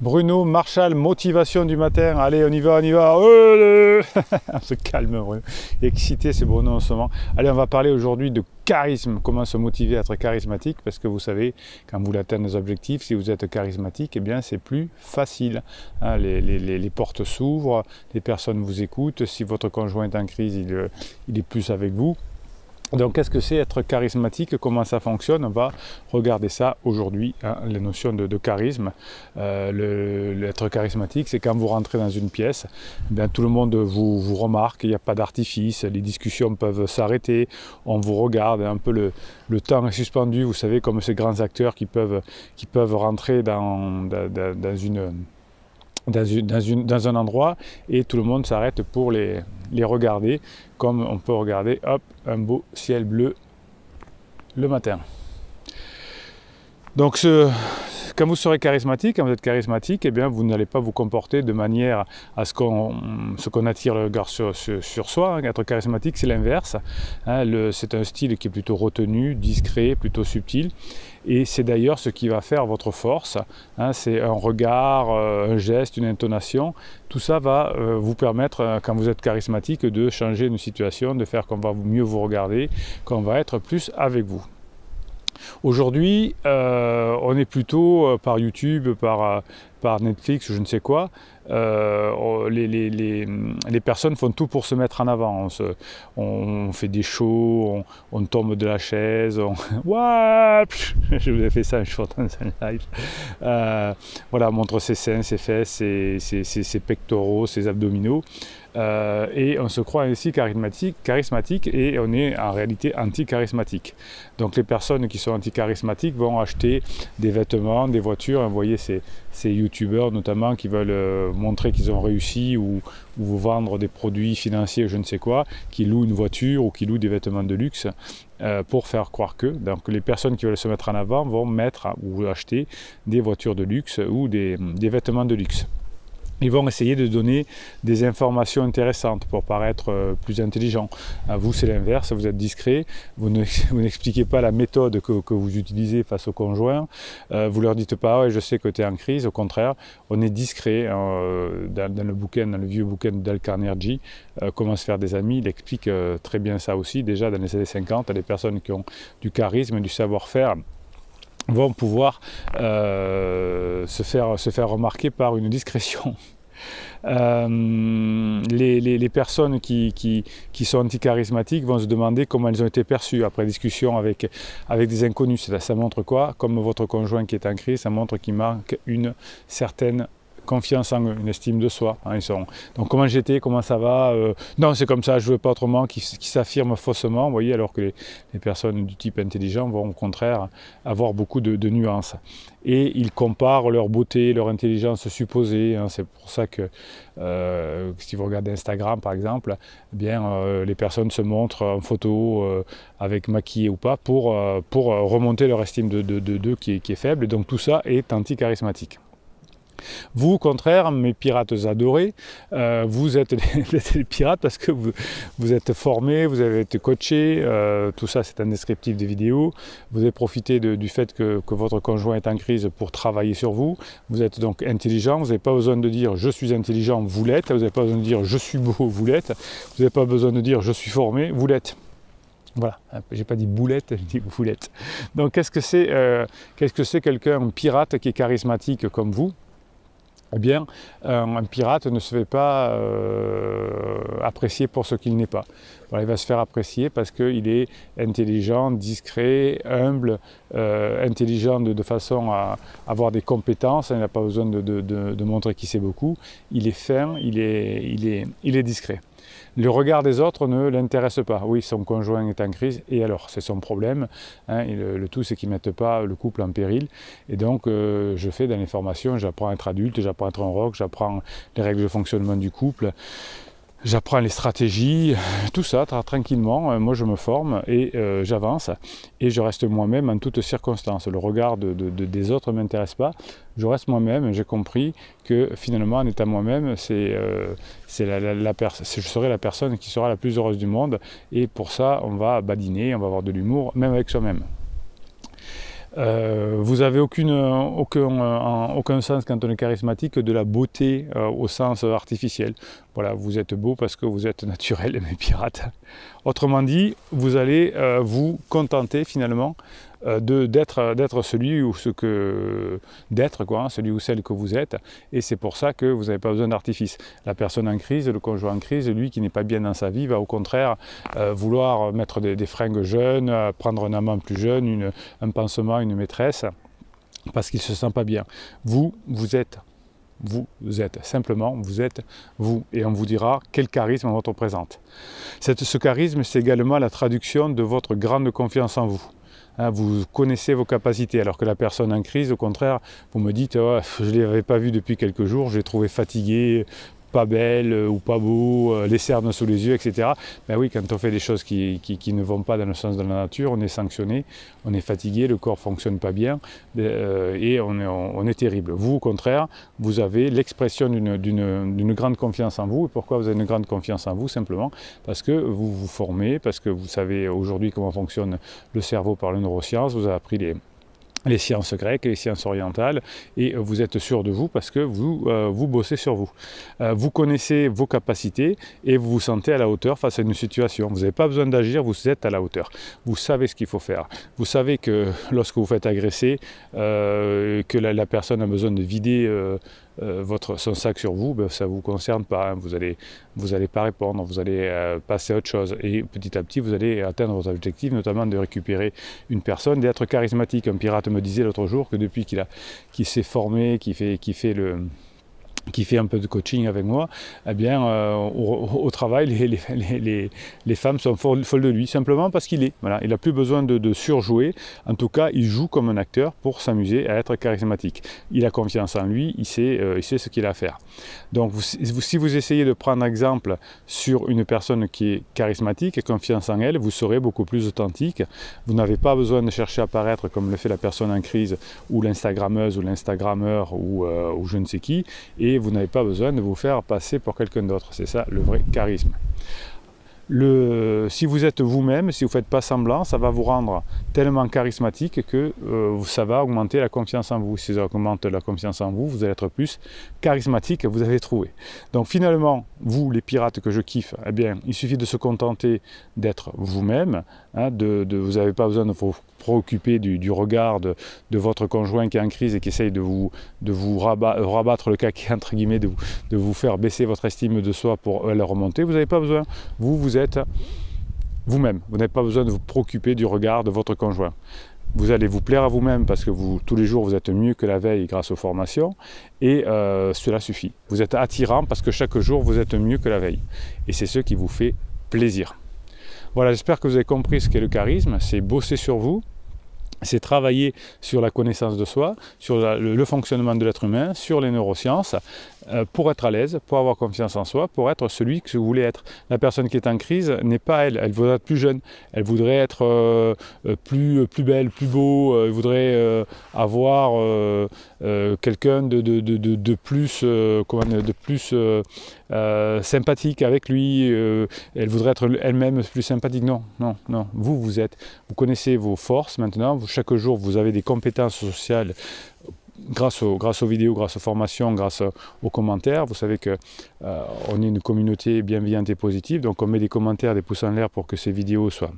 Bruno Marshall, motivation du matin. Allez, on y va, on y va. On se calme, Bruno. Excité, c'est Bruno en ce moment. Allez, on va parler aujourd'hui de charisme. Comment se motiver à être charismatique? Parce que vous savez, quand vous voulez atteindre des objectifs, si vous êtes charismatique, eh bien, c'est plus facile. Hein, les portes s'ouvrent, les personnes vous écoutent. Si votre conjoint est en crise, il est plus avec vous. Donc, qu'est-ce que c'est être charismatique? Comment ça fonctionne? On va regarder ça aujourd'hui, hein, les notions de charisme. Être charismatique, c'est quand vous rentrez dans une pièce, eh bien, tout le monde vous remarque, il n'y a pas d'artifice, les discussions peuvent s'arrêter, on vous regarde, un peu le temps est suspendu, vous savez, comme ces grands acteurs qui peuvent rentrer dans un endroit et tout le monde s'arrête pour les regarder, comme on peut regarder un beau ciel bleu le matin. Donc quand vous serez charismatique, quand vous êtes charismatique, eh bien, vous n'allez pas vous comporter de manière à ce qu'on attire le regard sur soi. Être charismatique, c'est l'inverse. Hein, c'est un style qui est plutôt retenu, discret, plutôt subtil. Et c'est d'ailleurs ce qui va faire votre force. Hein, c'est un regard, un geste, une intonation. Tout ça va vous permettre, quand vous êtes charismatique, de changer une situation, de faire qu'on va mieux vous regarder, qu'on va être plus avec vous. Aujourd'hui, on est plutôt par YouTube, par Netflix, je ne sais quoi. Les personnes font tout pour se mettre en avant. On fait des shows, on tombe de la chaise, Ouah, je vous ai fait ça, je suis dans un live. Voilà, on montre ses seins, ses fesses, ses pectoraux, ses abdominaux. Et on se croit ainsi charismatique et on est en réalité anti-charismatique. Donc les personnes qui sont anti-charismatiques vont acheter des vêtements, des voitures. Vous voyez ces youtubeurs notamment qui veulent montrer qu'ils ont réussi ou vous vendre des produits financiers, je ne sais quoi, qui louent une voiture ou qui louent des vêtements de luxe pour faire croire que. Donc les personnes qui veulent se mettre en avant vont mettre ou acheter des voitures de luxe ou des vêtements de luxe. Ils vont essayer de donner des informations intéressantes pour paraître plus intelligent. Vous, c'est l'inverse, vous êtes discret, vous n'expliquez pas la méthode que vous utilisez face au conjoint, vous leur dites pas ouais, je sais que tu es en crise, au contraire, on est discret. Dans le vieux bouquin de Dale Carnegie, Comment se faire des amis, il explique très bien ça aussi. Déjà dans les années 50, les personnes qui ont du charisme, du savoir-faire, vont pouvoir se faire remarquer par une discrétion. Les personnes qui sont anti-charismatiques vont se demander comment elles ont été perçues après discussion avec des inconnus. Ça montre quoi? Comme votre conjoint qui est en crise, ça montre qu'il manque une certaine confiance en eux, une estime de soi. Hein, donc comment j'étais, comment ça va, non c'est comme ça, je ne veux pas autrement, qui s'affirment faussement, vous voyez, alors que les personnes du type intelligent vont au contraire avoir beaucoup de nuances. Et ils comparent leur beauté, leur intelligence supposée. Hein, c'est pour ça que si vous regardez Instagram par exemple, eh bien, les personnes se montrent en photo avec maquillées ou pas pour remonter leur estime d'eux qui est faible. Et donc tout ça est anti-charismatique. Vous, au contraire, mes pirates adorés, vous êtes des pirates parce que vous êtes formés, vous avez été coachés, tout ça c'est un descriptif des vidéos. Vous avez profité du fait que votre conjoint est en crise pour travailler sur vous. Vous êtes donc intelligent, vous n'avez pas besoin de dire je suis intelligent, vous l'êtes. Vous n'avez pas besoin de dire je suis beau, vous l'êtes. Vous n'avez pas besoin de dire je suis formé, vous l'êtes. Voilà, j'ai pas dit boulette, j'ai dit vous l'êtes. Donc qu'est-ce que c'est quelqu'un, un pirate qui est charismatique comme vous? Eh bien, un pirate ne se fait pas apprécier pour ce qu'il n'est pas. Voilà, il va se faire apprécier parce qu'il est intelligent, discret, humble, intelligent de façon à avoir des compétences. Il n'a pas besoin de montrer qu'il sait beaucoup. Il est fin, il est discret. Le regard des autres ne l'intéresse pas. Oui, son conjoint est en crise, et alors, c'est son problème. Hein, et le tout, c'est qu'ils ne mettent pas le couple en péril. Et donc, je fais dans les formations, j'apprends à être adulte, j'apprends à être un rock, j'apprends les règles de fonctionnement du couple. J'apprends les stratégies, tout ça tranquillement, moi je me forme et j'avance et je reste moi-même en toutes circonstances. Le regard des autres ne m'intéresse pas, je reste moi-même. J'ai compris que finalement en étant moi-même, je serai la personne qui sera la plus heureuse du monde, et pour ça on va badiner, on va avoir de l'humour, même avec soi-même. Vous n'avez aucun sens quand on est charismatique de la beauté au sens artificiel. Voilà, vous êtes beau parce que vous êtes naturel, mes pirates. Autrement dit, vous allez vous contenter finalement d'être celui ou celui ou celle que vous êtes, et c'est pour ça que vous n'avez pas besoin d'artifice. La personne en crise, le conjoint en crise, lui qui n'est pas bien dans sa vie, va au contraire vouloir mettre des fringues jeunes, prendre un amant plus jeune, un pansement, une maîtresse, parce qu'il ne se sent pas bien. Vous êtes simplement, vous êtes vous, et on vous dira quel charisme on vous présente. Ce charisme, c'est également la traduction de votre grande confiance en vous. Vous connaissez vos capacités, alors que la personne en crise, au contraire, vous me dites oh, je ne l'avais pas vu depuis quelques jours, je l'ai trouvé fatigué, pas belle ou pas beau, les cernes sous les yeux, etc. Ben oui, quand on fait des choses qui ne vont pas dans le sens de la nature, on est sanctionné, on est fatigué, le corps ne fonctionne pas bien et on est terrible. Vous, au contraire, vous avez l'expression d'une grande confiance en vous. Et pourquoi vous avez une grande confiance en vous? Simplement parce que vous vous formez, parce que vous savez aujourd'hui comment fonctionne le cerveau par les neurosciences, vous avez appris les sciences grecques, les sciences orientales, et vous êtes sûr de vous parce que vous bossez sur vous. Vous connaissez vos capacités et vous vous sentez à la hauteur face à une situation. Vous n'avez pas besoin d'agir, vous êtes à la hauteur. Vous savez ce qu'il faut faire. Vous savez que lorsque vous faites agresser, que la personne a besoin de vider son sac sur vous, ben, ça ne vous concerne pas, hein. Vous allez pas répondre, vous allez passer à autre chose, et petit à petit vous allez atteindre votre objectif, notamment de récupérer une personne, d'être charismatique. Un pirate me disait l'autre jour que depuis qu'il s'est formé, qui fait un peu de coaching avec moi, eh bien, au travail, les femmes sont folles de lui, simplement parce qu'il est. Voilà, il n'a plus besoin de surjouer. En tout cas, il joue comme un acteur pour s'amuser à être charismatique. Il a confiance en lui, il sait ce qu'il a à faire. Donc, si vous essayez de prendre exemple sur une personne qui est charismatique et confiance en elle, vous serez beaucoup plus authentique. Vous n'avez pas besoin de chercher à paraître comme le fait la personne en crise, ou l'instagrammeuse, ou l'instagrammeur, ou je ne sais qui, et vous n'avez pas besoin de vous faire passer pour quelqu'un d'autre. C'est ça le vrai charisme. Si vous êtes vous-même, si vous ne faites pas semblant, ça va vous rendre tellement charismatique que ça va augmenter la confiance en vous. Si ça augmente la confiance en vous, vous allez être plus charismatique, vous avez trouvé. Donc finalement, vous, les pirates que je kiffe, eh bien, il suffit de se contenter d'être vous-même. Hein, vous n'avez pas besoin de vous préoccuper du regard de votre conjoint qui est en crise et qui essaye de vous rabattre le caquet, entre guillemets, de vous faire baisser votre estime de soi pour la remonter. Vous n'avez pas besoin. Vous êtes vous-même. Vous n'avez pas besoin de vous préoccuper du regard de votre conjoint. Vous allez vous plaire à vous-même parce que tous les jours vous êtes mieux que la veille grâce aux formations, et cela suffit. Vous êtes attirant parce que chaque jour vous êtes mieux que la veille, et c'est ce qui vous fait plaisir. Voilà, j'espère que vous avez compris ce qu'est le charisme. C'est bosser sur vous, c'est travailler sur la connaissance de soi, sur le fonctionnement de l'être humain, sur les neurosciences, pour être à l'aise, pour avoir confiance en soi, pour être celui que vous voulez être. La personne qui est en crise n'est pas elle voudrait être plus jeune, elle voudrait être plus belle, plus beau, elle voudrait avoir quelqu'un de plus sympathique avec lui, elle voudrait être elle-même plus sympathique. Non, vous connaissez vos forces maintenant, chaque jour vous avez des compétences sociales grâce aux vidéos, grâce aux formations, grâce aux commentaires. Vous savez qu'on est une communauté bienveillante et positive, donc on met des commentaires, des pouces en l'air pour que ces vidéos soient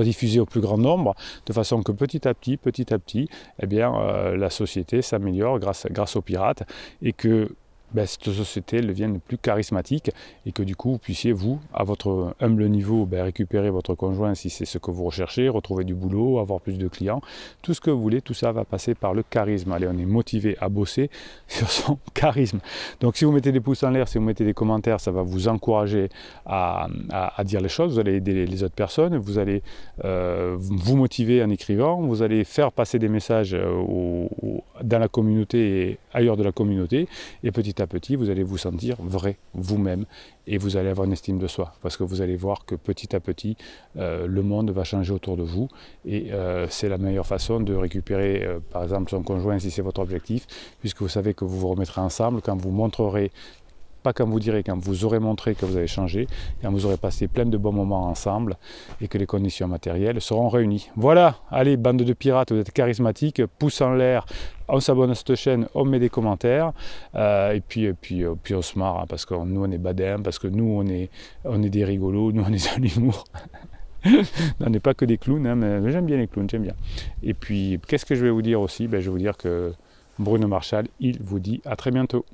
diffusées au plus grand nombre, de façon que petit à petit, eh bien, la société s'améliore grâce aux pirates, et que cette société devienne plus charismatique, et que du coup vous puissiez, vous, à votre humble niveau, récupérer votre conjoint si c'est ce que vous recherchez, retrouver du boulot, avoir plus de clients, tout ce que vous voulez. Tout ça va passer par le charisme. Allez, on est motivé à bosser sur son charisme. Donc si vous mettez des pouces en l'air, si vous mettez des commentaires, ça va vous encourager à dire les choses, vous allez aider les autres personnes, vous allez vous motiver en écrivant, vous allez faire passer des messages dans la communauté et ailleurs de la communauté, et petit à petit vous allez vous sentir vrai, vous-même, et vous allez avoir une estime de soi, parce que vous allez voir que petit à petit le monde va changer autour de vous, et c'est la meilleure façon de récupérer par exemple son conjoint si c'est votre objectif, puisque vous savez que vous vous remettrez ensemble quand vous montrerez pas quand vous direz, quand vous aurez montré que vous avez changé, quand vous aurez passé plein de bons moments ensemble et que les conditions matérielles seront réunies. Voilà, allez, bande de pirates, vous êtes charismatiques, pouce en l'air, on s'abonne à cette chaîne, on met des commentaires, et puis on se marre, hein, parce que nous on est badins, parce que nous on est des rigolos, nous on est de l'humour. On n'est pas que des clowns, hein, mais j'aime bien les clowns, j'aime bien. Et puis, qu'est-ce que je vais vous dire aussi? Je vais vous dire que Bruno Marchal, il vous dit à très bientôt.